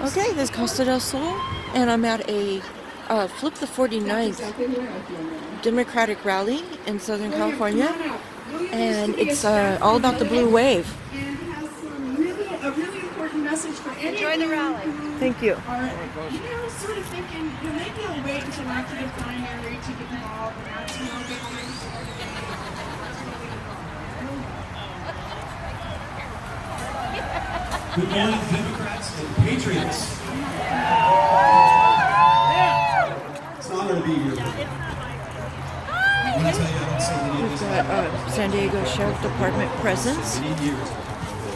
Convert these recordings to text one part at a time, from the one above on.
Okay, this is Costa del Sol, and I'm at a Flip the 49th Democratic rally in Southern California, and it's all about the blue wave. A really important message for anyone. Enjoy the rally. Thank you. Sort of thinking, maybe I'll wait until after the primary to get involved, and that's Good morning, Democrats and Patriots. It's an honor to be here. I want to tell you, I don't say any of this. We've got San Diego Sheriff Department presence.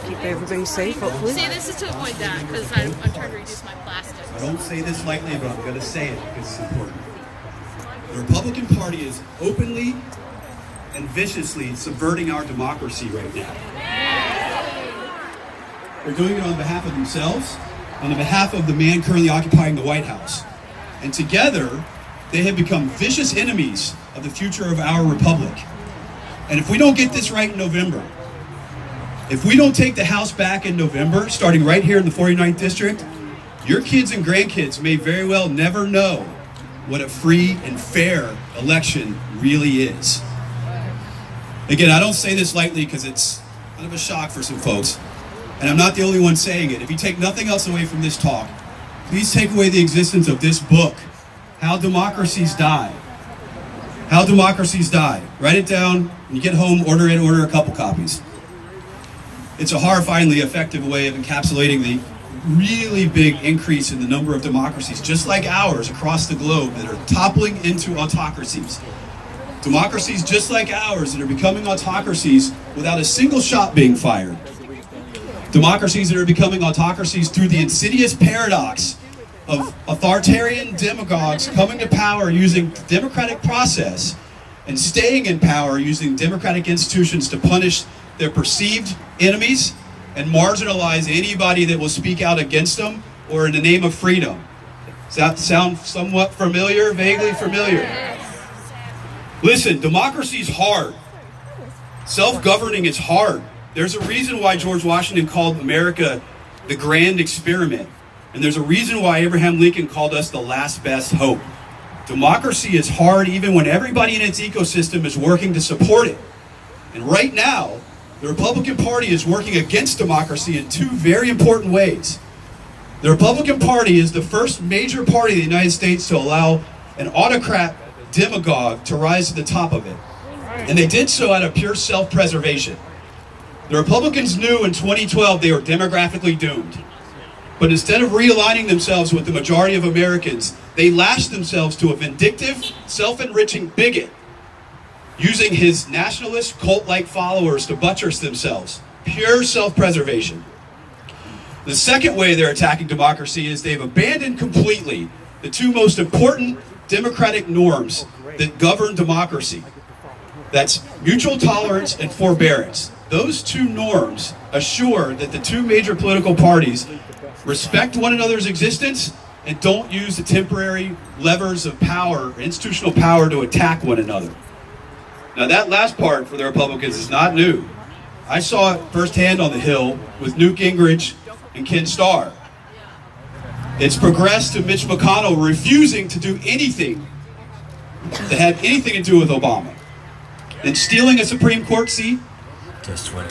Keep everybody safe, hopefully. See, this is to avoid that, because I'm trying to reduce my plastic. I don't say this lightly, but I'm going to say it because it's important. The Republican Party is openly and viciously subverting our democracy right now. They're doing it on behalf of themselves, on behalf of the man currently occupying the White House. And together, they have become vicious enemies of the future of our republic. And if we don't get this right in November, if we don't take the House back in November, starting right here in the 49th District, your kids and grandkids may very well never know what a free and fair election really is. Again, I don't say this lightly because it's kind of a shock for some folks. And I'm not the only one saying it. If you take nothing else away from this talk, please take away the existence of this book, How Democracies Die. How Democracies Die. Write it down. When you get home, order a couple copies. It's a horrifyingly effective way of encapsulating the really big increase in the number of democracies, just like ours, across the globe that are toppling into autocracies. Democracies just like ours that are becoming autocracies without a single shot being fired. Democracies that are becoming autocracies through the insidious paradox of authoritarian demagogues coming to power using the democratic process and staying in power using democratic institutions to punish their perceived enemies and marginalize anybody that will speak out against them or in the name of freedom. Does that sound somewhat familiar, vaguely familiar? Listen, democracy is hard. Self-governing is hard. There's a reason why George Washington called America the grand experiment. And there's a reason why Abraham Lincoln called us the last best hope. Democracy is hard even when everybody in its ecosystem is working to support it. And right now, the Republican Party is working against democracy in two very important ways. The Republican Party is the first major party in the United States to allow an autocrat demagogue to rise to the top of it. And they did so out of pure self-preservation. The Republicans knew in 2012 they were demographically doomed. But instead of realigning themselves with the majority of Americans, they lashed themselves to a vindictive, self-enriching bigot, using his nationalist, cult-like followers to buttress themselves. Pure self-preservation. The second way they're attacking democracy is they've abandoned completely the two most important democratic norms that govern democracy. That's mutual tolerance and forbearance. Those two norms assure that the two major political parties respect one another's existence and don't use the temporary levers of power, institutional power, to attack one another. Now that last part for the Republicans is not new. I saw it firsthand on the Hill with Newt Gingrich and Ken Starr. It's progressed to Mitch McConnell refusing to do anything that had anything to do with Obama. Then stealing a Supreme Court seat.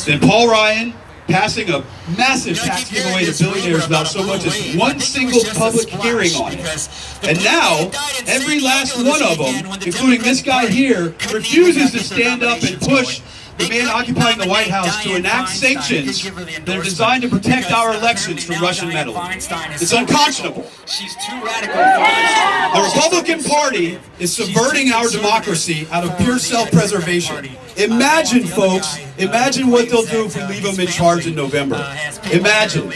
Then Paul Ryan passing a massive tax giveaway to billionaires without so much as one single public hearing on it. And now, every last one of them, including this guy here, refuses to stand up and push the man occupying the White House to enact sanctions that are designed to protect our elections from Russian meddling. It's unconscionable. The Republican Party is subverting our democracy out of pure self-preservation. Imagine, folks, imagine what they'll do if we leave them in charge in November. Imagine.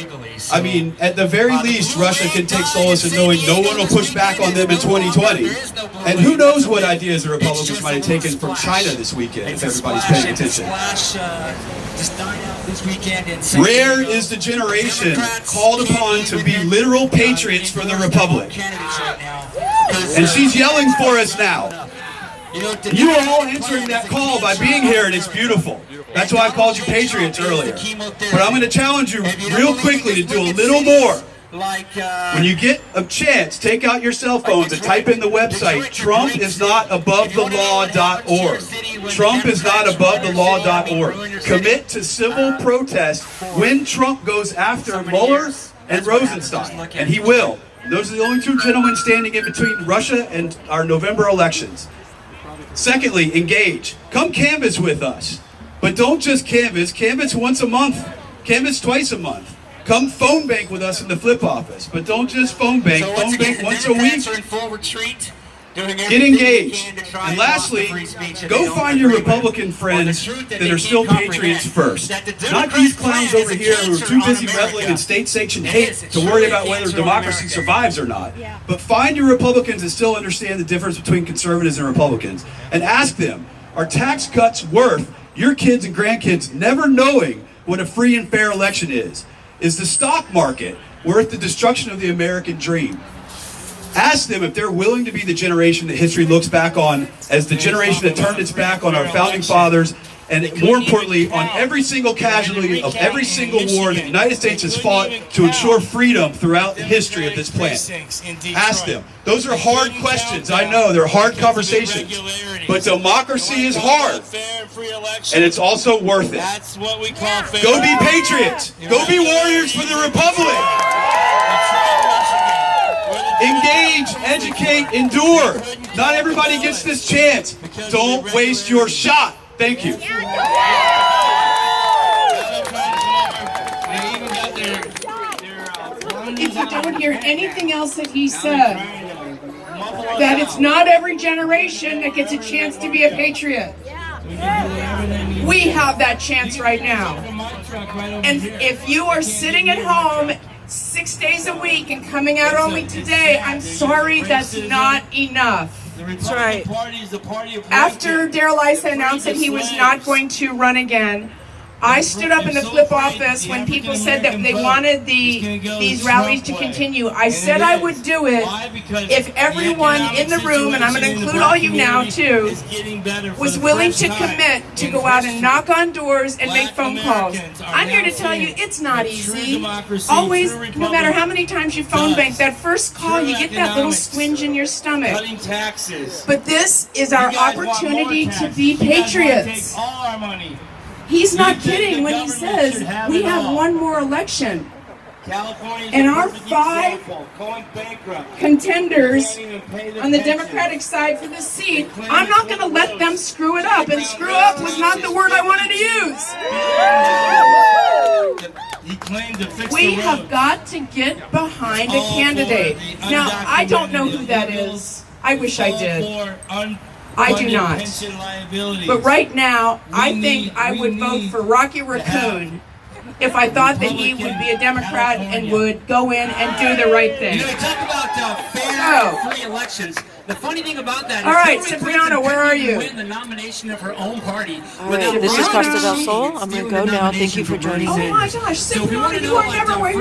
I mean, at the very least, Russia can take solace in knowing no one will push back on them in 2020. And who knows what ideas the Republicans might have taken from China this weekend, if everybody's paying attention. Rare is the generation called upon to be literal patriots for the Republic. And she's yelling for us now. You are all answering that call by being here, and it's beautiful. That's why I called you patriots earlier. But I'm going to challenge you real quickly to do a little more. When you get a chance, take out your cell phones and type in the website trumpisnotabovethelaw.org. Trumpisnotabovethelaw.org. Commit to civil protest when Trump goes after Mueller and Rosenstein, and he will. Those are the only two gentlemen standing in between Russia and our November elections. Secondly, engage. Come canvass with us. But don't just canvass. Canvass once a month. Canvass twice a month. Come phone bank with us in the flip office. But don't just phone bank. Phone bank once a week. Get engaged. And lastly, go find your Republican friends that are still patriots first. Not these clowns over here who are too busy reveling in state-sanctioned hate to worry about whether democracy survives or not. But find your Republicans that still understand the difference between conservatives and Republicans. And ask them, are tax cuts worth your kids and grandkids never knowing what a free and fair election is? Is the stock market worth the destruction of the American dream? Ask them if they're willing to be the generation that history looks back on as the generation that turned its back on our founding fathers, and more importantly, on every single casualty of every single war that the United States has fought to ensure freedom throughout the history of this planet. Ask them. Those are hard questions. I know they're hard conversations, but democracy is hard, and it's also worth it. Go be patriots. Go be warriors for the Republic. Engage, educate, endure. Not everybody gets this chance. Don't waste your shot. Thank you. If you don't hear anything else that he said, that it's not every generation that gets a chance to be a patriot. We have that chance right now. And if you are sitting at home 6 days a week and coming out only today, I'm sorry, that's not enough. That's right. After Darrell Issa announced that he was not going to run again, I stood up in the flip office when people said that they wanted these rallies to continue. I said I would do it if everyone in the room, and I'm going to include all you now too, was willing to commit to go out and knock on doors and make phone calls. I'm here to tell you it's not easy. Always, no matter how many times you phone bank, that first call you get that little squinge in your stomach. But this is our opportunity to be patriots. He's not kidding when he says we have one more election. And our 5 contenders on the Democratic side for this seat, I'm not going to let them screw it up. And screw up was not the word I wanted to use. We have got to get behind a candidate. Now, I don't know who that is. I wish I did. I do not. But right now, I think I would vote for Rocky Raccoon if I thought that he would be a Democrat and would go in and do the right thing. You know, talk about fair, free elections. The funny thing about that is, all right, Cipriano, where are you? Win the nomination of her own party. All right, this is Costa del Sol. I'm going to go now. Thank you for joining me. Oh my gosh, Cipriano, you are never where